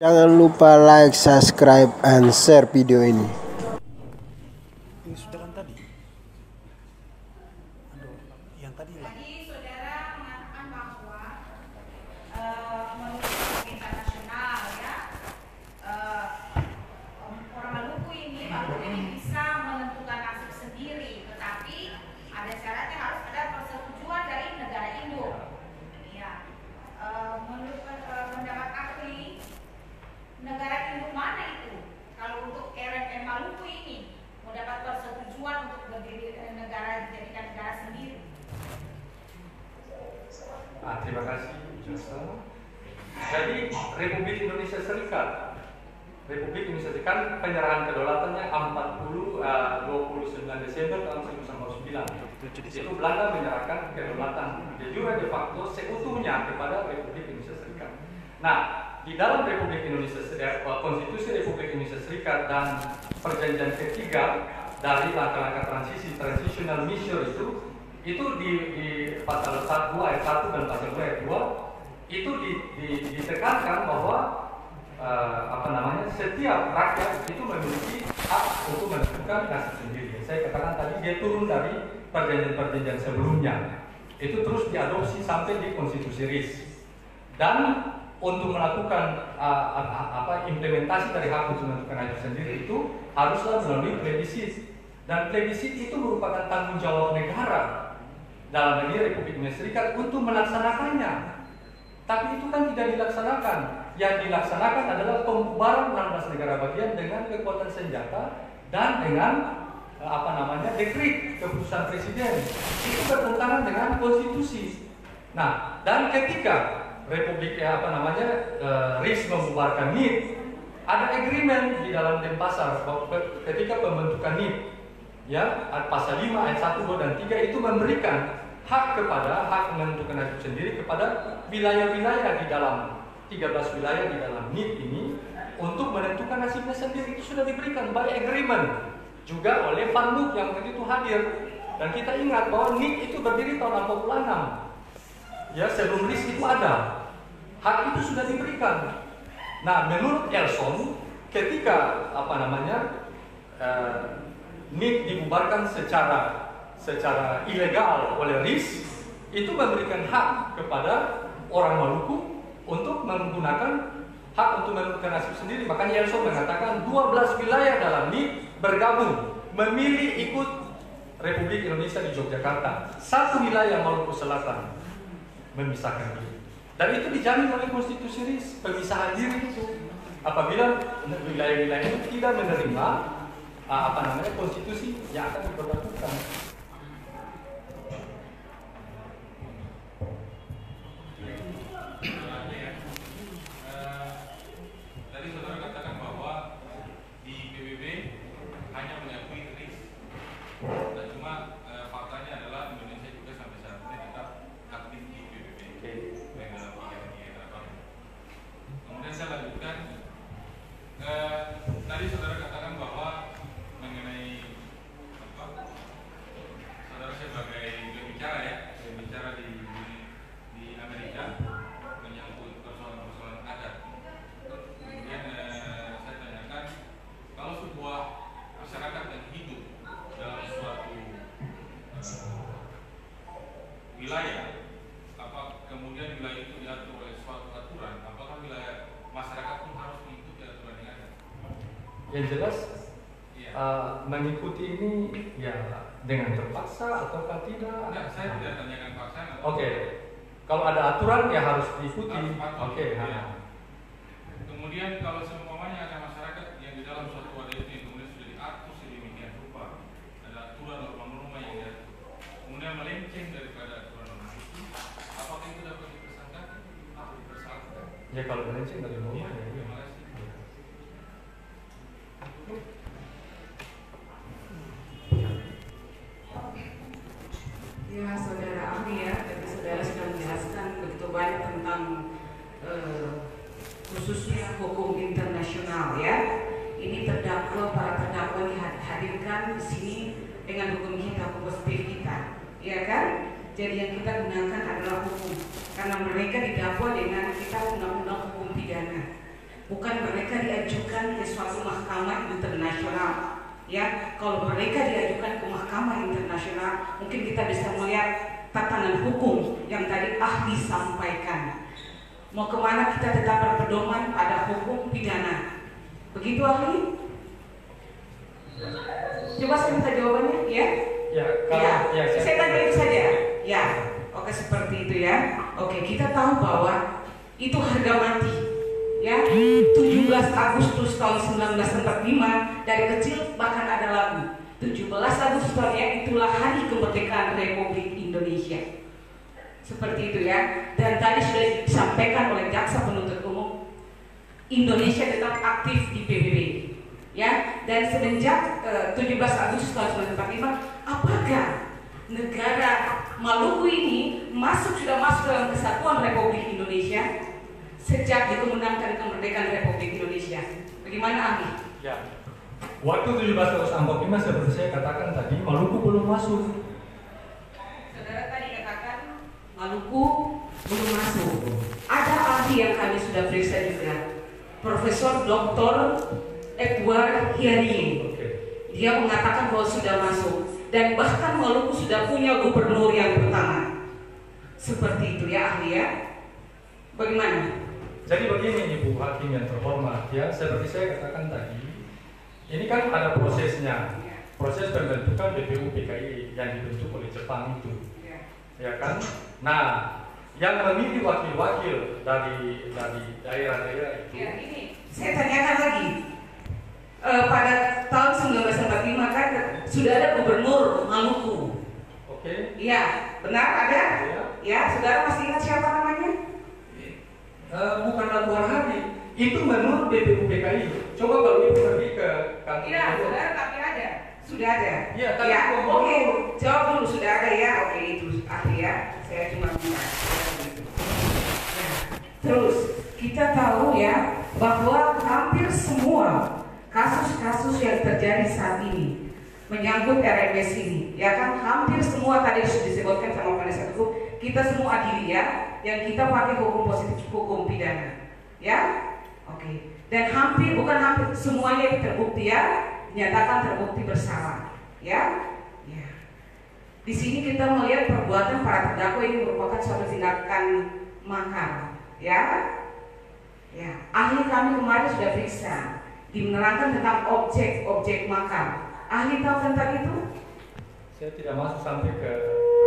Jangan lupa like, subscribe, and share video ini. Ini sudah kan tadi. Aduh, yang tadi lah. Tadi saudara mengatakan bahwa menurut hukum internasional ya, orang Maluku ini bisa menentukan nasib sendiri, tetapi ada syaratnya, harus ada persetujuan dari negara induk. Ya, menurut pendapat ahli, negara induk mana itu? Kalau untuk RFM Maluku ini mendapat persetujuan untuk berdiri negara, dijadikan negara sendiri. Terima kasih, Joshua. Jadi Republik Indonesia Serikat, penyerahan kedaulatannya 29 Desember tahun 1949. Itu Belanda menyerahkan kedaulatan de jure de facto seutuhnya kepada Republik Indonesia Serikat. Nah, di dalam Republik Indonesia Serikat, Konstitusi Republik Indonesia Serikat dan Perjanjian ketiga dari langkah-langkah transitional measure itu di pasal 1 ayat 1 dan pasal 2 ayat 2 itu ditekankan bahwa setiap rakyat itu memiliki hak untuk menentukan nasib sendiri. Saya katakan tadi dia turun dari perjanjian-perjanjian sebelumnya. Itu terus diadopsi sampai di konstitusi RIS. Dan untuk melakukan implementasi dari hak untuk menentukan nasib sendiri itu haruslah melalui plebisit. Dan plebisit itu merupakan tanggung jawab negara dalam negeri Republik Indonesia Serikat untuk melaksanakannya. Tapi itu kan tidak dilaksanakan. Yang dilaksanakan adalah pembubaran 16 negara bagian dengan kekuatan senjata dan dengan dekret keputusan presiden. Itu bertentangan dengan konstitusi. Nah, dan ketika Republik RIS membubarkan NIP, ada agreement di dalam Denpasar ketika pembentukan NIP. Ya, pasal 5 ayat 1, 2 dan 3 itu memberikan hak menentukan nasib sendiri kepada wilayah-wilayah di dalam 13 wilayah di dalam NIP ini untuk menentukan nasibnya sendiri. Itu sudah diberikan by agreement juga oleh Vanmuk yang waktu itu hadir. Dan kita ingat bahwa NIP itu berdiri tahun 86. Ya, sebelum RIS itu ada. Hak itu sudah diberikan. Nah, menurut Elson, ketika NIP dibubarkan secara ilegal oleh RIS, itu memberikan hak kepada orang Maluku untuk menggunakan hak untuk menentukan nasib sendiri. Makanya Elson mengatakan 12 wilayah dalam NIP bergabung memilih ikut Republik Indonesia di Yogyakarta. Satu wilayah Maluku Selatan memisahkan diri. Dan itu dijamin oleh konstitusi RIS, pemisahan diri itu. Apabila wilayah-wilayah itu tidak menerima konstitusi yang akan diberlakukan. Tadi saudara katakan bahwa di PBB hanya mengakui RIS, dan cuma faktanya adalah Indonesia juga sampai saat ini tetap aktif di PBB. Baik dalam kemudian saya lanjutkan. Tadi saudara katakan bahwa mengenai saudara sebagai berbicara di Amerika menyangkut persoalan adat. Kemudian saya tanyakan, kalau sebuah masyarakat yang hidup dalam suatu wilayah, kemudian wilayah itu diatur oleh suatu aturan, apakah wilayah masyarakat pun harus mengikuti aturan yang ada? Yang jelas mengikuti ini ya dengan terpaksa ataukah tidak? Enggak, saya tidak tanyakan paksa. Oke. Kalau ada aturan ya harus diikuti. Oke. Kemudian kalau seumpamanya ada masyarakat yang di dalam suatu wadah itu yang kemudian sudah diatur sedemikian rupa, ada aturan norma-norma yang diatur, kemudian melenceng daripada aturan-norma itu, apakah itu dapat dipersangkakan atau dipersalahkan? Ya kalau melenceng dari norma ya. Terima kasih. Ya, saudara ahli ya, tadi saudara sudah menjelaskan begitu banyak tentang khususnya hukum internasional ya. Ini para terdakwa dihadirkan di sini dengan hukum kita, hukum positif kita, ya kan? Jadi yang kita gunakan adalah hukum, karena mereka didakwa dengan kitab undang-undang hukum pidana. bukan mereka diajukan ke suatu mahkamah internasional. Ya, kalau mereka diajukan ke mahkamah internasional, mungkin kita bisa melihat tatanan hukum yang tadi ahli sampaikan. Mau kemana kita tetap berpedoman pada hukum pidana. Begitu ahli? Coba saya minta jawabannya, ya? Ya, kalau ya. Saya tanya itu saja. Ya, oke seperti itu ya. Oke, kita tahu bahwa itu harga mati. Ya, 17 Agustus tahun 1945 dari kecil bahkan ada lagu. 17 Agustus ya, itulah hari kemerdekaan Republik Indonesia. Seperti itu ya. Dan tadi sudah disampaikan oleh jaksa penuntut umum, Indonesia tetap aktif di PBB. Ya, dan semenjak 17 Agustus tahun 1945, apakah negara Maluku ini sudah masuk dalam kesatuan Republik Indonesia sejak dikemenangkan kemerdekaan Republik Indonesia? Bagaimana ahli? Ya, waktu 1745 seperti saya katakan tadi, Maluku belum masuk. Saudara tadi katakan Maluku belum masuk. Ada ahli yang kami sudah periksa juga, Profesor Dr. Edward Hiarie. Dia mengatakan bahwa sudah masuk dan bahkan Maluku sudah punya gubernur yang pertama. Seperti itu ya ahli ya. Bagaimana? Jadi begini Ibu Hakim yang terhormat ya, seperti saya katakan tadi, ini kan ada prosesnya. Proses pembentukan BPU PKI yang dibentuk oleh Jepang itu. Ya kan? Nah, yang memilih wakil-wakil dari daerah-daerah itu. Ya, ini saya tanyakan lagi. Pada tahun 1945 kan sudah ada gubernur Maluku. Oke. Iya, benar ada? Ya. Ya, saudara masih ingat siapa namanya? Bukan Anwar Hadi. Itu menurut BPU PKI. Coba kalau Ibu pergi ke kantor. Iya, saudara tapi ada. Sudah ada. Iya, tapi ya. Oke, jawab dulu sudah ada ya. Oke, itu ahli ya. Saya cuma minta. Nah, terus kita tahu ya bahwa hampir semua kasus-kasus yang terjadi saat ini menyangkut RMS ini, ya kan hampir semua tadi sudah disebutkan sama penasihat hukum, kita semua adili ya, yang kita pakai hukum positif, hukum pidana, ya, oke. Dan bukan hampir semuanya terbukti ya, dinyatakan terbukti bersalah, ya. Di sini kita melihat perbuatan para terdakwa ini merupakan suatu tindakan makar, ya. Ahli kami kemarin sudah periksa, menerangkan tentang objek makar. Ahli tahu tentang itu? Saya tidak masuk sampai ke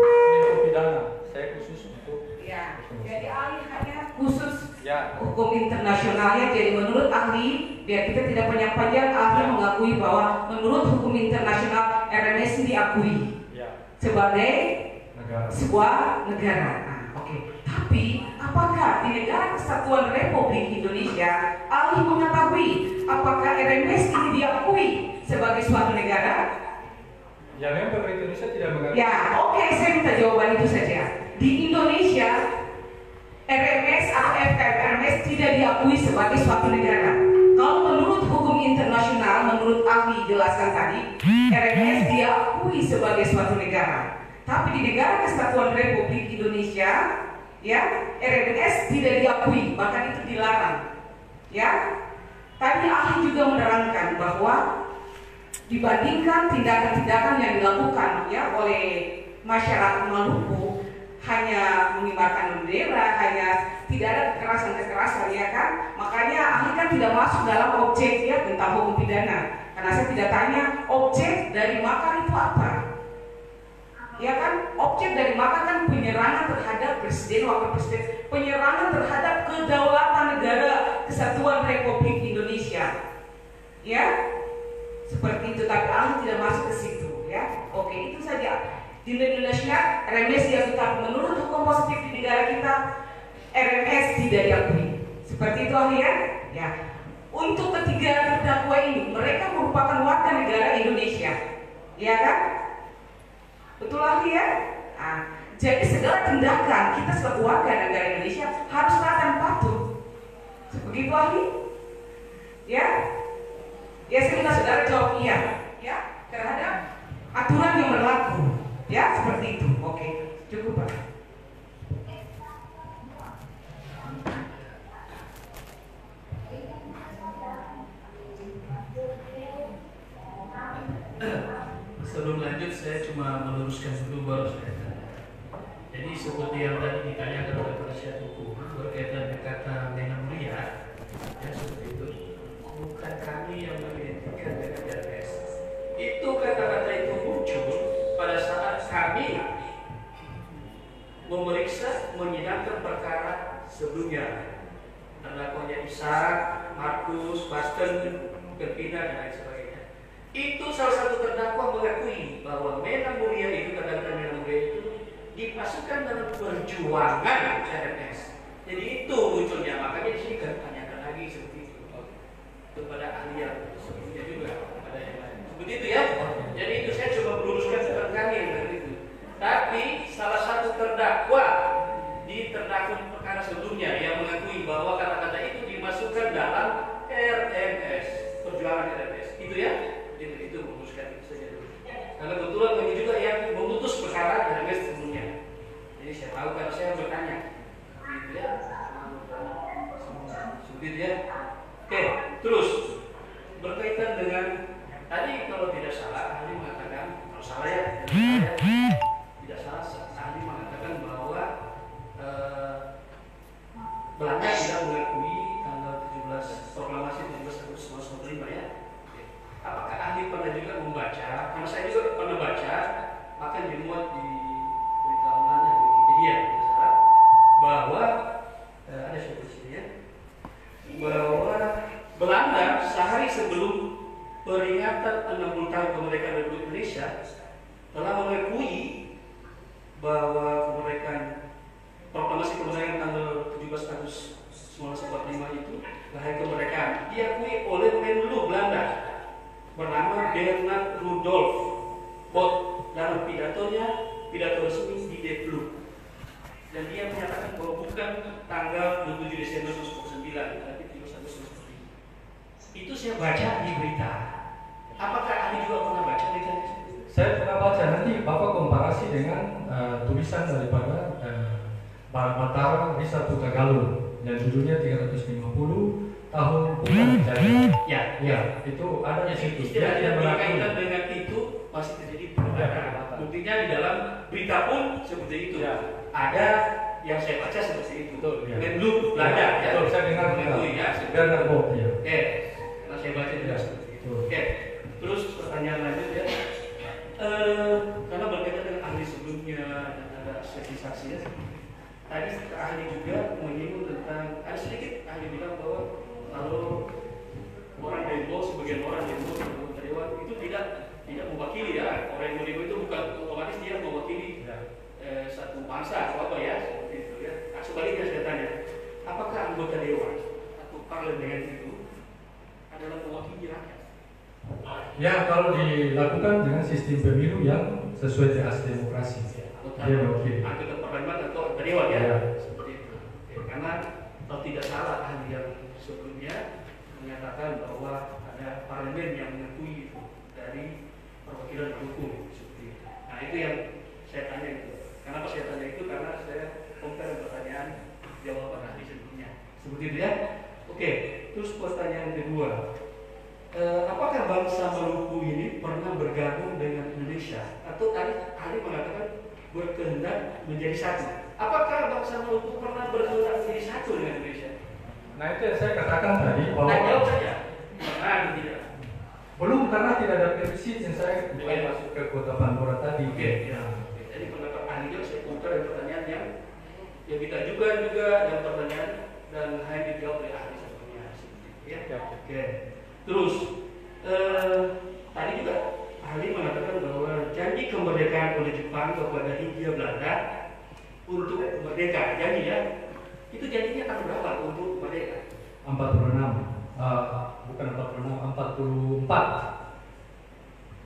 hukum pidana. Saya khusus untuk. Ya. Jadi ahli hanya khusus hukum internasionalnya. Jadi menurut ahli, biar kita tidak panjang-panjang, ahli mengakui bahwa menurut hukum internasional RMS diakui sebagai sebuah negara. Oke. Tapi apakah di negara Kesatuan Republik Indonesia ahli mengetahui apakah RMS ini diakui sebagai suatu negara? Ya, memang pemerintah Indonesia tidak mengakui. Ya, oke, saya minta jawaban itu saja. Di Indonesia RMS atau FKRMS tidak diakui sebagai suatu negara. Kalau menurut hukum internasional, menurut ahli jelaskan tadi, RMS diakui sebagai suatu negara. Tapi di negara Kesatuan Republik Indonesia, ya, RMS tidak diakui, bahkan itu dilarang. Ya, tadi ahli juga menerangkan bahwa dibandingkan tindakan-tindakan yang dilakukan ya oleh masyarakat Maluku, hanya mengibarkan bendera, hanya tidak ada kekerasan-kekerasan, ya kan? Makanya ahli kan tidak masuk dalam objek ya tentang hukum pidana, karena saya tidak tanya objek dari makar itu apa. Ya kan, objek dari makar kan penyerangan terhadap presiden, wakil presiden, penyerangan terhadap kedaulatan negara Kesatuan Republik Indonesia. Ya, seperti itu. Tapi ahli tidak masuk ke situ. Ya, oke, itu saja. Di Indonesia RMS dia tetap menurut hukum positif di negara kita, RMS tidak diakui. Seperti itu ahli ya. Ya. Untuk ketiga terdakwa ini, mereka merupakan warga negara Indonesia. Ya kan? Betul ahli ya? Nah, jadi segala tindakan kita sebagai warga negara Indonesia harus taat dan patuh. Begitu ahli? Ya? Ya, saya minta saudara jawab iya, ya, terhadap aturan yang berlaku, ya, seperti itu. Oke, cukup Pak. saya cuma meluruskan dulu baru saya. Jadi seperti yang tadi ditanyakan oleh penasihat hukum berkaitan dengan kata Mena Mulia, ya seperti itu. Bukan kami yang mengidentikan dengan RS. Itu kata-kata itu muncul pada saat kami memeriksa menyidangkan perkara sebelumnya. Terdakwanya Ishak, Markus, Basten, Pepina dan lain sebagainya. Itu salah satu terdakwa mengakui bahwa Mena Mulia itu kata-kata Mena Mulia itu dimasukkan dalam perjuangan RMS. Jadi itu munculnya, makanya di sini kan tanyakan lagi seperti itu kepada ahli yang sebelumnya juga kepada yang lain. Seperti itu ya. Jadi itu saya coba meluruskan tentang kami yang seperti itu. Tapi salah satu terdakwa di terdakwa perkara sebelumnya yang mengakui bahwa kata-kata itu dimasukkan dalam RMS, perjuangan RMS. Itu ya. Itu meluruskan itu saja dulu. Karena kebetulan kami juga yang memutus perkara RMS sebelumnya. Jadi saya tahu karena saya bertanya. Gitu ya. Seperti itu ya. Oke, terus berkaitan dengan tadi kalau tidak salah ahli mengatakan, kalau salah ya, tidak salah ahli mengatakan bahwa Belanda tidak mengakui tanggal 17 proklamasi 17 Agustus 1945 ya. Apakah ahli pernah juga membaca? Karena saya juga pernah baca, akan dimuat di berita online Wikipedia bahwa ada ya, bahwa Belanda sehari sebelum peringatan 60 tahun kemerdekaan Republik Indonesia telah mengakui bahwa kemerdekaan proklamasi kemerdekaan tanggal 17 Agustus 1945 itu lahir kemerdekaan diakui oleh Menlu Belanda bernama Bernard Rudolf Bot dalam pidato resmi di The Blue. Dan dia menyatakan bahwa bukan tanggal 27 Desember 1949 tapi 17 Agustus 1945. Itu saya baca di berita. Apakah ahli juga pernah baca berita itu? Saya pernah baca, nanti Bapak komparasi dengan tulisan daripada Mataram Risa Putra Galung yang judulnya 350 tahun bukan kejadian. Ya, itu ada di situ. Istilahnya berkaitan dengan itu masih terjadi perubahan. Buktinya di dalam berita pun seperti itu. Ya. Ada yang saya baca seperti itu. Betul, ya. Menlu Belanda. Ya. Betul, saya dengar mengakui ya. Bernard Bot ya. Oke, karena saya baca juga seperti itu. Oke, terus pertanyaan lanjut ya. Karena berkaitan dengan ahli sebelumnya dan ada saksi-saksi ya. Tadi ahli juga menyinggung tentang, ada sedikit ahli bilang bahwa kalau orang demo, sebagian orang demo anggota dewan itu tidak mewakili ya. Orang yang demo itu bukan otomatis dia mewakili satu bangsa atau apa ya, seperti itu ya. Nah, sebaliknya saya tanya, apakah anggota dewan atau parlemen itu adalah mewakili rakyat? Ya, kalau dilakukan dengan sistem pemilu yang sesuai dengan asas demokrasi. Dia mewakili. Anggota parlemen atau anggota dewan ya, Ya. seperti itu. Oke, karena kalau tidak salah ahli yang sebelumnya menyatakan bahwa ada parlemen yang mengakui itu dari perwakilan hukum seperti itu. Nah itu yang saya tanya itu. Kenapa saya tanya itu? Karena saya compare pertanyaan jawaban ahli sebelumnya. Seperti itu ya. Oke. Terus pertanyaan kedua, apakah bangsa Maluku ini pernah bergabung dengan Indonesia? Atau tadi ahli mengatakan berkehendak menjadi satu. Apakah bangsa Maluku pernah berkehendak menjadi satu dengan Indonesia? Nah itu yang saya katakan tadi bahwa Jawab saja. Pernah atau tidak? belum, karena tidak ada prinsip yang saya mulai masuk ke kota Pandora tadi. Oke, ya. Jadi pendapat ahli juga saya putar dari pertanyaan yang kita juga dan pertanyaan dan hanya dijawab oleh ahli sebelumnya. Ya. Oke. Terus tadi juga ahli mengatakan bahwa janji kemerdekaan oleh Jepang kepada Hindia Belanda untuk merdeka, janji ya. Itu janjinya tahun berapa untuk merdeka? 46. Bukan 46, 44.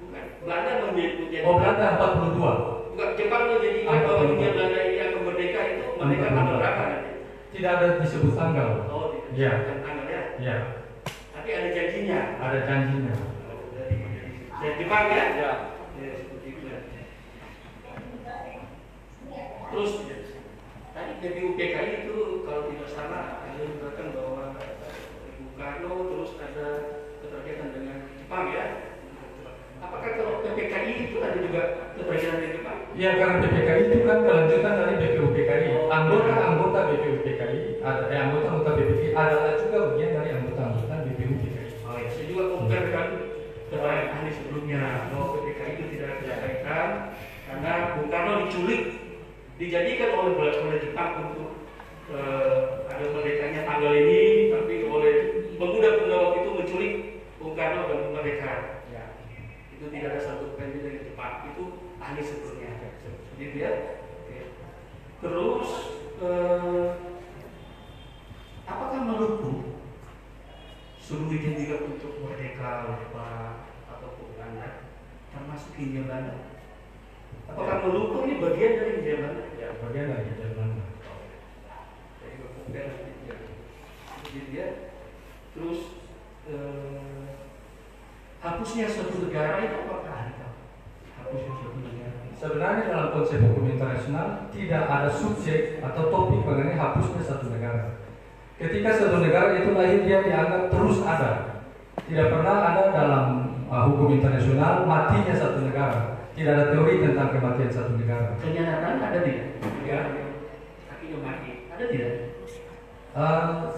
Bukan. Belanda menjadi. Oh, Belanda 42. Bukan, Jepang menjadikan bahwa Hindia Belanda ini akan merdeka itu merdeka tanggal berapa nanti? Tidak ada disebut tanggal. Oh, tidak. Ya. Tanggal ya. Ya. Tapi ada janjinya. Ada janjinya. Dari Jepang ya? Ya. Ya, seperti itu ya. Terus tadi DPU PKI itu kalau tidak salah ada mengatakan bahwa Bung Karno terus ada keterkaitan dengan Jepang ya. Apakah kalau PPKI itu ada juga Ya, karena BPKI itu kan kelanjutan dari BPUPKI. Anggota BPUPKI, anggota BPKI adalah juga bagian dari anggota BPUPKI. Oh ya, saya juga compare kan dengan ahli sebelumnya bahwa BPKI itu tidak ada kaitan karena Bung Karno diculik, dijadikan oleh Jepang untuk ada merdekanya tanggal ini, tapi oleh pemuda-pemuda waktu itu menculik Bung Karno dan merdeka. Ya, itu tidak ada satu kaitan dari Jepang. Itu ahli sebelumnya. Gitu ya. Oke. Terus apakah Maluku suruh izin juga untuk merdeka oleh Pak atau Belanda, termasuk Hindia Belanda? Apakah Maluku ini bagian dari Hindia Belanda? Ya, bagian dari Hindia Belanda. Gitu ya. Terus hapusnya suatu negara itu apakah ada? Hapusnya suatu negara. Sebenarnya dalam konsep hukum internasional tidak ada subjek atau topik mengenai hapusnya satu negara. Ketika satu negara itu lahir, dia dianggap terus ada. Tidak pernah ada dalam hukum internasional matinya satu negara. Tidak ada teori tentang kematian satu negara. Kenyataan ada tidak? Negara yang kakinya mati, ada tidak?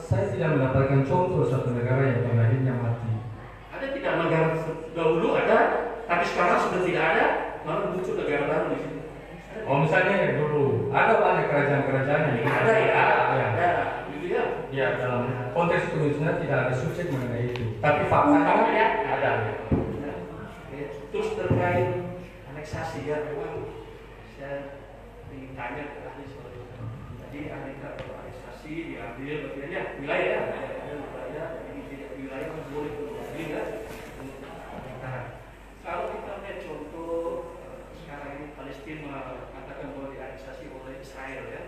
Saya tidak mendapatkan contoh satu negara yang lahirnya mati. Ada tidak negara dahulu ada, tapi sekarang sudah tidak ada, malah muncul negara baru di sini. Oh, misalnya yang dulu ada banyak kerajaan-kerajaan yang Ada ya, ya. ada, gitu ya. Ya, dalam konteks internasional tidak ada subjek mengenai itu. Tapi faktanya ada. Nah, terus terkait aneksasi ya, memang saya ingin tanya ke ahli soal itu. Jadi aneksasi diambil bagiannya wilayah, wilayah, ini tidak wilayah boleh berbagi ya. Nah, kalau kita lihat contoh sekarang ini Palestina mengatakan bahwa dianeksasi oleh Israel ya,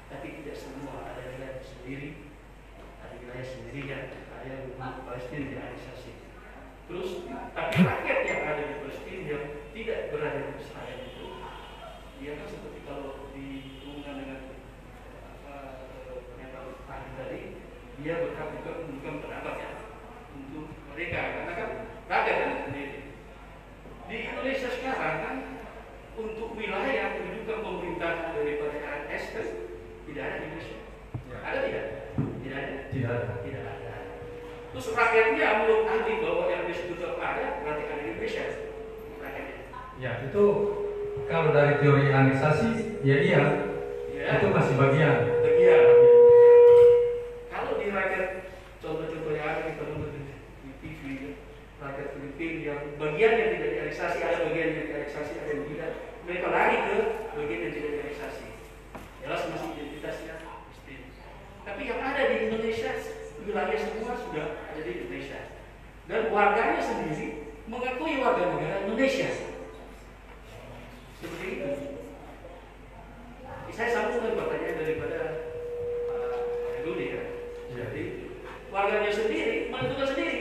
tapi tidak semua, ada wilayah sendiri, ada wilayah sendirian, ada yang Palestina dianeksasi. Terus, tapi rakyat yang ada di Palestina yang tidak berada di Israel itu, dia kan seperti kalau dihubungkan dengan pernyataan tadi tadi, dia berhak juga menunjukkan pendapatnya untuk mereka, karena kan rakyat kan sendiri. Di Indonesia sekarang kan untuk wilayah kedudukan pemerintah daripada RS kan tidak ada di Indonesia. Ya. Ada tidak? Tidak ada. Tidak ada. Tidak ada. Terus rakyatnya menurut ahli bahwa RS itu tetap ada, berarti ada di Indonesia. Rakyatnya. Ya, itu kalau dari teori aneksasi, ya iya. Ya. Itu masih bagian. Bagian. Kalau di rakyat contoh-contoh yang ada kita nonton di TV, rakyat Filipina yang bagian yang tidak dianeksasi, ada bagian yang dianeksasi, ada yang tidak. Mereka lari ke bagian yang tidak dianeksasi. Jelas masih identitasnya Palestina. Tapi yang ada di Indonesia, wilayah semua sudah ada di Indonesia. Dan warganya sendiri mengakui warga negara Indonesia. Seperti itu. Saya sambung dengan pertanyaan daripada Rudi ya. Jadi warganya sendiri menentukan sendiri.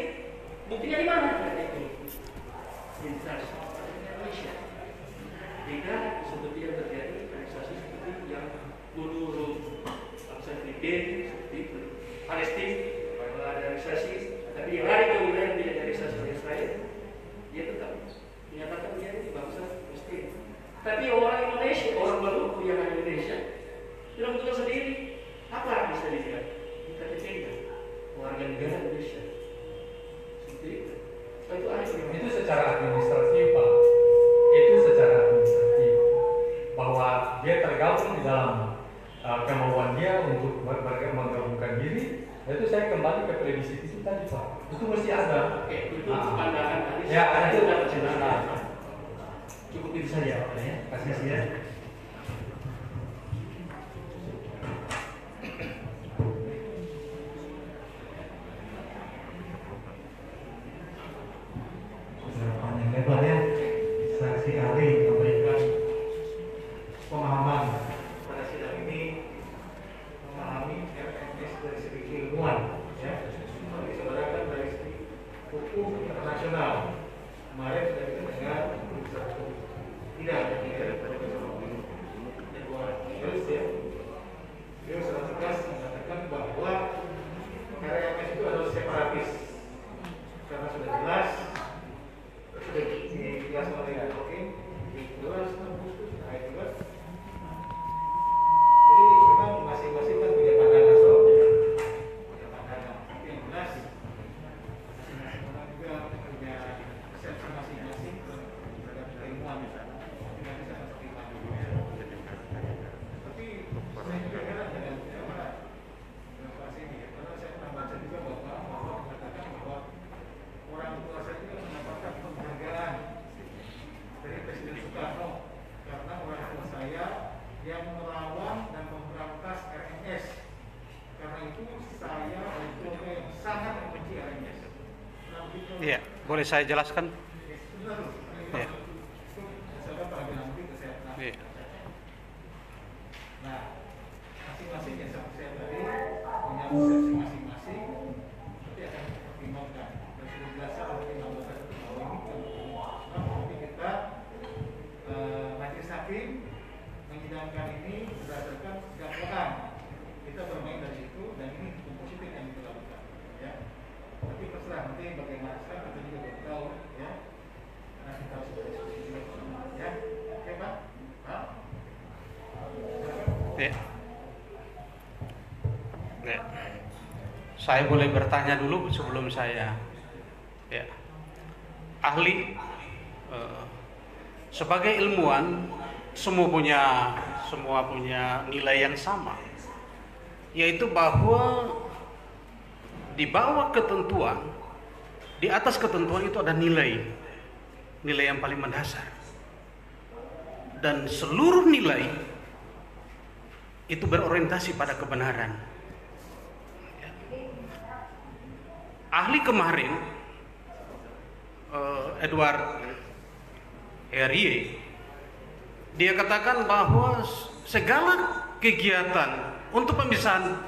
Buktinya di mana? Identitas Indonesia. Tidak seperti yang terjadi organisasi seperti yang menurut bangsa Filipina, seperti Palestina, bahwa ada organisasi, tapi yang lari ke wilayah yang tidak ada organisasi oleh Israel, dia tetap menyatakan dia di bangsa Palestina. Tapi orang Indonesia, orang Maluku yang ada di Indonesia, tidak menentukan sendiri. Apa bisa dilihat? Kita KTP-nya warga negara Indonesia. Seperti itu. Itu secara administratif, Pak. Itu secara administratif. Bahwa dia tergabung di dalam kemauan dia untuk menggabungkan diri. Itu saya kembali ke plebiscit itu tadi, Pak. Itu mesti ada. Oke, itu pandangan tadi. Ya, ada itu. Cukup itu saja, Pak ya. Kasih ya. Panjang lebar ya, saksi ahli memberikan pemahaman pada sidang ini, memahami RMS dari segi keilmuan ya, disaudarakan dari segi hukum internasional. Kemarin sudah kita dengar tidak terus ya, dia sangat tegas mengatakan bahwa RMS itu adalah separatis karena sudah jelas sudah dijelaskan oleh Hakim di 12 Agustus ayat 12 Iya, boleh saya jelaskan? Iya. Iya. Nah, masing-masing yang seperti saya tadi punya persepsi masing-masing, nanti akan dipertimbangkan. Dan sudah jelaskan oleh Imam Besar itu bahwa ini kita majelis hakim menyidangkan ini berdasarkan dakwaan. Kita bermain dari itu dan ini hukum positif yang kita lakukan. Ya. Tapi terserah nanti bagaimana sekarang kita juga belum tahu. Ya. Karena kita harus berdiskusi juga. Ya. Oke Pak. Pak. Ya. Ya. Saya boleh bertanya dulu sebelum saya ya. Ahli sebagai ilmuwan semua punya nilai yang sama, yaitu bahwa di bawah ketentuan, di atas ketentuan itu ada nilai yang paling mendasar, dan seluruh nilai itu berorientasi pada kebenaran. Ahli kemarin Edward Herrier, dia katakan bahwa segala kegiatan untuk pemisahan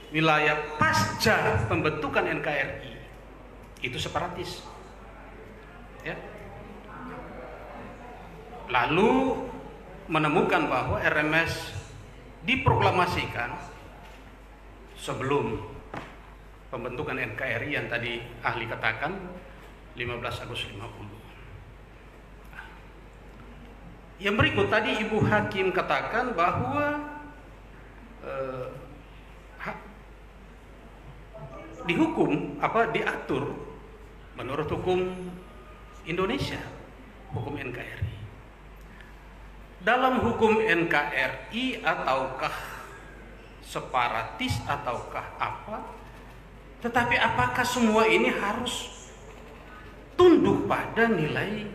wilayah pasca pembentukan NKRI itu separatis. Ya. Lalu menemukan bahwa RMS diproklamasikan sebelum pembentukan NKRI yang tadi ahli katakan 15 Agustus 50. Yang berikut tadi Ibu Hakim katakan bahwa diatur menurut hukum Indonesia, hukum NKRI. Dalam hukum NKRI ataukah separatis ataukah apa? Tetapi apakah semua ini harus tunduk pada nilai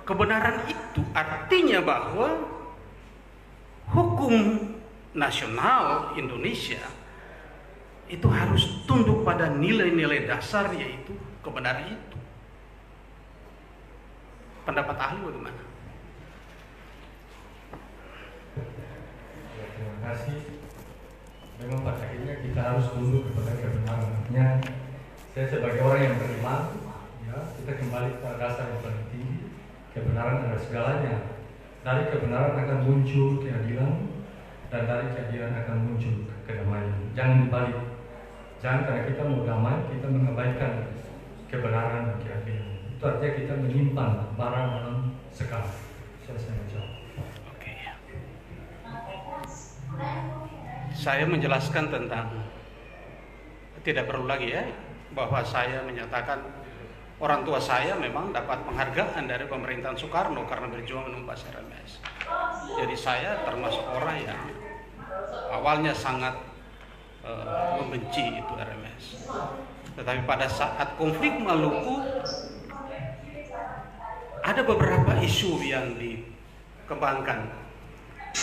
kebenaran itu? Artinya bahwa hukum nasional Indonesia itu harus tunduk pada nilai-nilai dasar, yaitu kebenaran itu. Pendapat ahli bagaimana? Ya, terima kasih. Memang pada akhirnya kita harus tunduk kepada kebenaran. Artinya saya sebagai orang yang beriman, ya, kita kembali pada dasar yang paling tinggi. Kebenaran adalah segalanya. Dari kebenaran akan muncul keadilan, dan dari keadilan akan muncul kedamaian. Jangan dibalik. Jangan karena kita mau damai, kita mengabaikan kebenaran dan keadilan. Itu artinya kita menyimpan barang dalam sekam. Saya menjawab. Oke. Saya menjelaskan tentang, tidak perlu lagi ya, bahwa saya menyatakan orang tua saya memang dapat penghargaan dari pemerintahan Soekarno karena berjuang menumpas RMS. Jadi saya termasuk orang yang awalnya sangat membenci itu RMS. Tetapi pada saat konflik Maluku ada beberapa isu yang dikembangkan.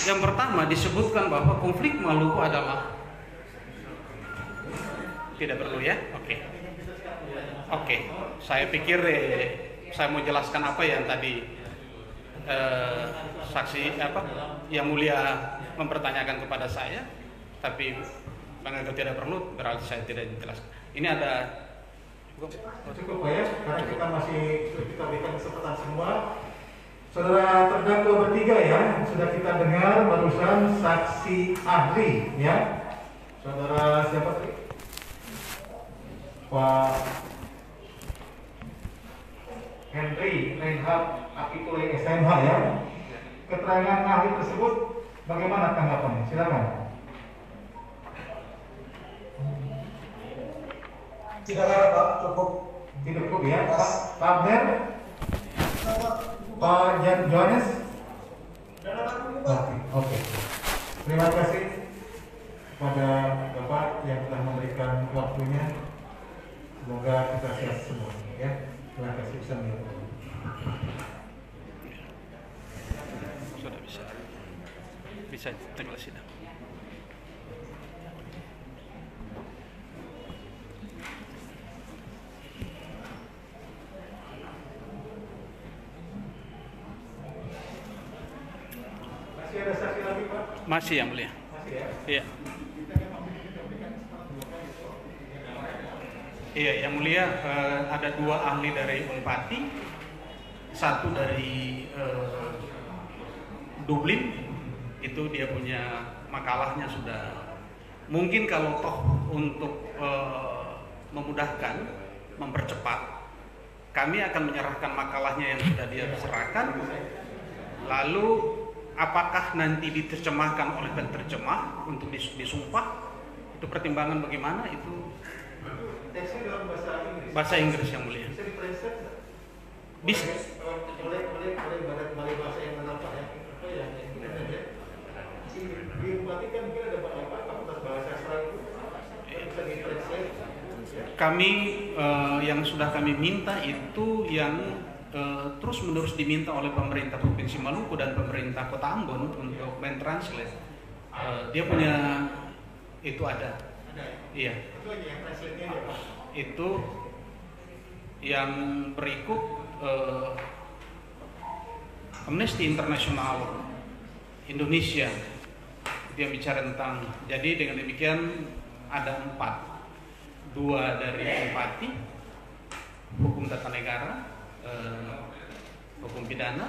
Yang pertama disebutkan bahwa konflik Maluku adalah, tidak perlu ya, oke. Saya pikir saya mau jelaskan apa yang tadi saksi yang mulia mempertanyakan kepada saya, tapi menganggap tidak perlu, berarti saya tidak jelaskan. Ini ada cukup ya, karena kita masih berikan kesempatan semua. Saudara terdakwa bertiga ya, sudah kita dengar barusan saksi ahli ya. Saudara siapa tadi? Pak Henry Reinhard Apikule SMH ya. Keterangan ahli tersebut bagaimana tanggapannya? Silakan. Tidak ada Pak, cukup ya. Pak Abner, Pak Johannes. Oke. Terima kasih kepada Bapak yang telah memberikan waktunya. Semoga kita sehat semua ya. Terima kasih semua. Sudah bisa tengok sidang. Masih yang mulia. Masih ya? Iya. Kita kan waktu itu kita berikan kesempatan 2 kali kok. Iya, yang mulia ada 2 ahli dari Unpati, 1 dari Dublin, itu dia punya makalahnya sudah. Mungkin kalau toh untuk memudahkan, mempercepat, kami akan menyerahkan makalahnya yang sudah dia serahkan. Lalu apakah nanti diterjemahkan oleh penterjemah untuk disumpah? Itu pertimbangan bagaimana itu? Teksnya dalam bahasa Inggris. Bahasa Inggris yang mulia. Bisa ditranslate nggak? Bisa. Boleh bahasa yang mana Pak ya? Apa ya? Ini aja. Di Unpati kan mungkin ada fakultas bahasa sastra itu. Bisa ditranslate. Kami yang sudah kami minta itu yang terus-menerus diminta oleh pemerintah Provinsi Maluku dan pemerintah Kota Ambon untuk mentranslate. Dia punya itu ada. Iya. Itu aja yang translate-nya ya Pak. Itu yang berikut Amnesty International Indonesia, dia bicara tentang, jadi dengan demikian ada 4, 2 dari Unpati, hukum tata negara, hukum pidana,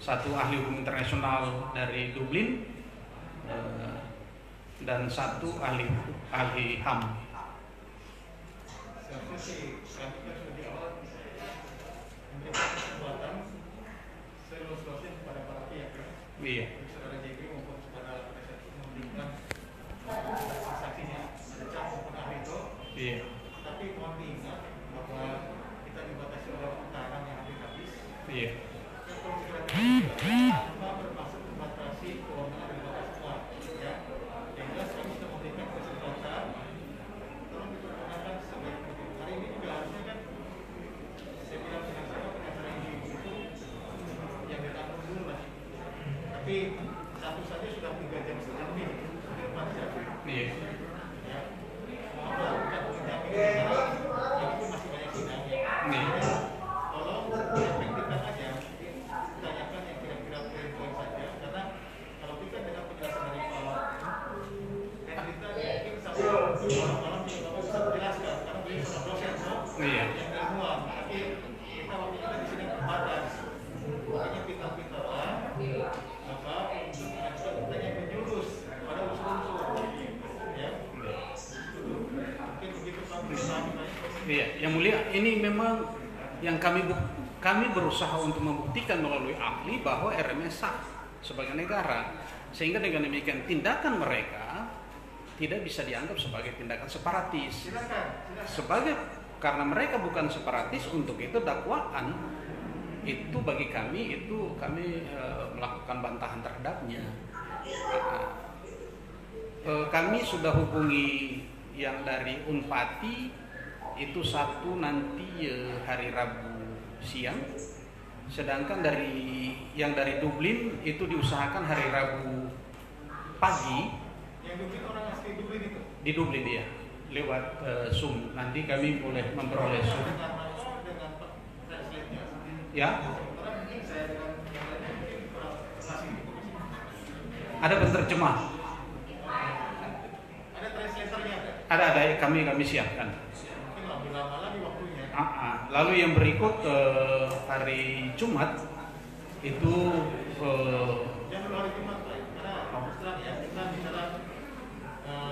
1 ahli hukum internasional dari Dublin, dan 1 ahli HAM. Seharusnya sih kami kan sudah di awal memberikan kesempatan seluas-luasnya kepada para pihak ya. Iya. Saudara JB maupun saudara penasihat hukum memberikan saksinya, ada Cak maupun ahli itu. Iya. Tapi mohon diingat bahwa kita dibatasi oleh putaran yang habis. Iya. Dan konsiderasi tanpa bermaksud membatasi kewenangan dari batas semua. Ya, yang jelas kami sudah memberikan kesempatan. Tolong dipergunakan sebaik mungkin. Hari ini juga harusnya kan saya bilang dengan siapa pengacara ibu itu yang ditanggung dulu lah. Tapi satu saja sudah 3 jam setengah lebih. Sudah 4 jam. Iya. Ya, mohon lah, bukan menjamin masalah. Ini pun masih banyak sidang ya. Iya. Tolong efektifkan aja. Tanyakan yang kira-kira poin-poin saja. Karena kalau kita dengan penjelasan dari Pak Hendrita mungkin sampai malam juga Bapak bisa menjelaskan. Karena beliau sudah dosen Iya. yang ilmuwan. Tapi kita waktu kita di sini terbatas. Makanya pintar-pintarlah Bapak untuk mengajukan pertanyaan menjurus pada unsur-unsur. Ya. Mungkin begitu Pak. Iya, yang mulia, ini memang yang kami berusaha untuk membuktikan melalui ahli bahwa RMS sah sebagai negara, sehingga dengan demikian tindakan mereka tidak bisa dianggap sebagai tindakan separatis. Karena mereka bukan separatis, untuk itu dakwaan itu bagi kami melakukan bantahan terhadapnya. Kami sudah hubungi yang dari Unpati itu 1 nanti hari Rabu siang, sedangkan yang dari Dublin itu diusahakan hari Rabu pagi. Yang Dublin orang asli Dublin itu? Di Dublin dia, lewat Zoom. Nanti kami boleh memperoleh Zoom. Dengan translate-nya. Ya. Sementara mungkin saya dengan yang lainnya mungkin kurang masih Ada penterjemah. ada translatornya ada? Ada kami siapkan. Mungkin lebih lama lagi waktunya. Lalu yang berikut hari Jumat itu Jangan dulu hari Jumat Pak, karena terus terang ya kita bicara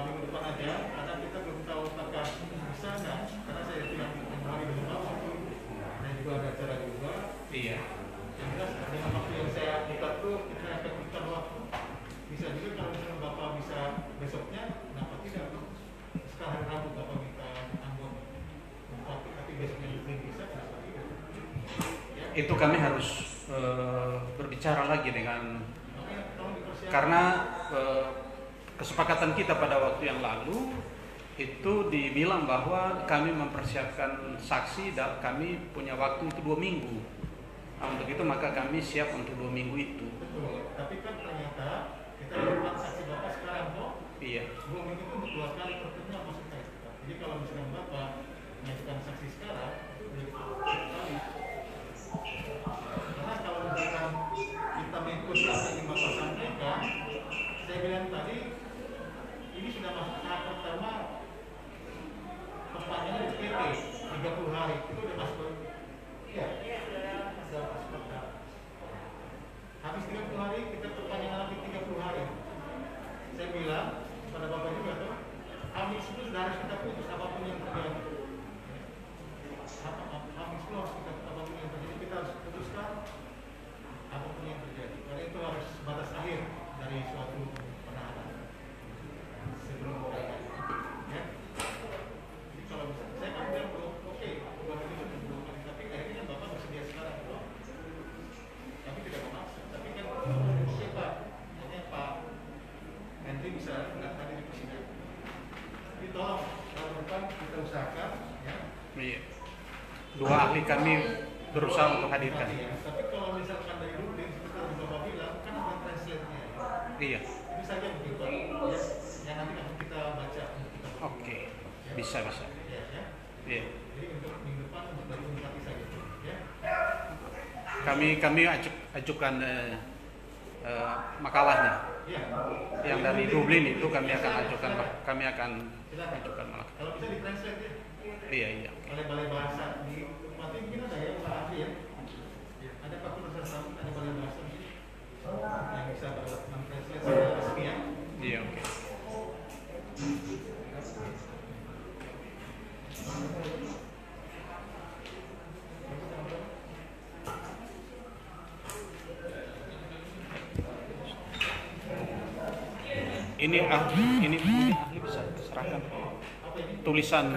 minggu depan aja, karena kita belum tahu apakah bisa nggak. Karena saya bilang hari Jumat waktu dan juga ada acara juga. iya. Yang jelas dengan waktu yang saya minta tuh kita akan minta waktu. Bisa juga kalau misalnya Bapak bisa besoknya, kenapa tidak? Sekarang hari Rabu Bapak minta Ambon, tapi besoknya Dublin bisa, kenapa tidak? Ya. Itu kami harus berbicara lagi dengan, Makanya tolong dipersiapkan. karena kesepakatan kita pada waktu yang lalu itu dibilang bahwa kami mempersiapkan saksi dan kami punya waktu itu 2 minggu. Nah, untuk itu maka kami siap untuk 2 minggu itu. Betul, tapi kan ternyata kita dapat saksi Bapak sekarang kok. Iya. 2 minggu itu untuk 2 kali pertemuan maksudnya. Jadi kalau misalnya Bapak mengajukan saksi sekarang, itu boleh sekali. Karena kalau misalkan kita mengikuti apa yang Bapak sampaikan, hari. Itu udah masuk. Iya. Sudah masuk kontrak. Habis 30 hari kita perpanjangan lagi 30 hari. Saya bilang pada Bapak juga tuh, Hamis itu sudah harus kita putus apapun yang terjadi. Hamis itu harus kita apapun yang terjadi kita harus putuskan apapun yang terjadi. Karena itu harus batas akhir dari suatu penahanan sebelum pemeriksaan. Ya. Jadi kalau misalnya saya kan bilang belum oke, belum, tapi akhirnya Bapak bersedia sekarang, belum. Tapi tidak memaksa. Tapi kan oke Pak, makanya Pak Menteri bisa nggak tadi di persidangan. Jadi tolong tahun depan kita usahakan, ya. Iya. Dua ahli kami berusaha untuk hadirkan. Ya. Tapi kalau misalkan dari dulu seperti Bapak bilang kan ada translate-nya. Iya. Itu saja mungkin Pak. Ya. Yang nanti akan kita baca. Oke. Bisa. Ya, ya. Iya. Jadi untuk minggu depan baru mendekati saja. Ya. Kami ajukan makalahnya. Ya. Yang dari Dublin itu kami akan ajukan malah. Kalau bisa ditranslate ya. Iya. Oleh balai bahasa di Bupati mungkin ada ya Pak Ahli ya. Ada fakultas sastra, ada balai bahasa yang bisa mentranslate secara resmi ya. Iya, oke. Ini ahli bisa serahkan tulisan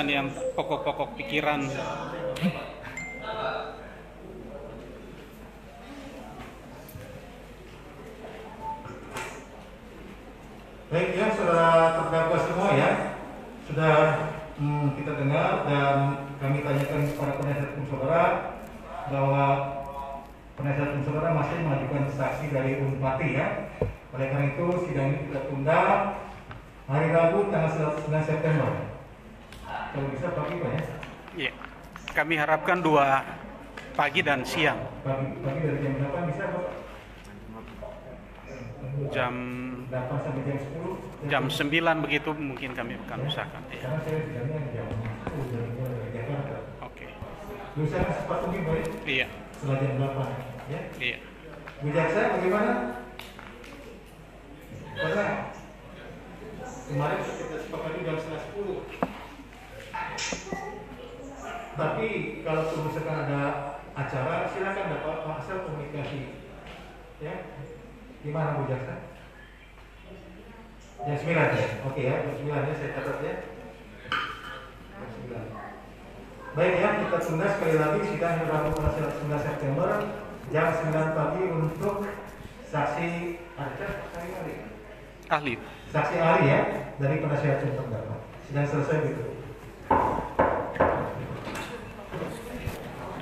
yang pokok-pokok pikiran. Baik ya, saudara terdakwa semua ya, sudah kita dengar dan kami tanyakan kepada penasihat hukum saudara bahwa penasihat hukum saudara masih mengajukan saksi dari Unpati ya. Oleh karena itu sidang ini kita tunda hari Rabu tanggal 9 September. Kalau bisa pagi Pak ya? Iya. Kami harapkan 2 pagi dan siang. Pagi dari jam 8 bisa Pak? Jam 8 sampai jam 10. Jam 9 begitu mungkin kami akan usahakan. Iya. Karena saya sidangnya jam 10 dari Jakarta. Oke. Lusa sempat tunggu baik? Iya. Setelah jam 8 ya? Iya. Bu Jaksa bagaimana? Karena kemarin kita sepakati jam 10. Tapi kalau misalkan ada acara silakan dapat asal komunikasi. Ya. Gimana Bu Jaksa? Jam 9 ya? Oke ya, jam 9 ya saya catat ya. Jam 9. Baik ya, kita tunda sekali lagi sidang Rabu tanggal 9 September jam 9 pagi untuk saksi Ahli. Saksi ahli ya dari penasihat hukum terdakwa. Sidang selesai gitu.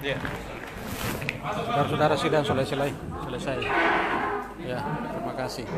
Ya. Saudara-saudara sidang selesai. Ya, terima kasih.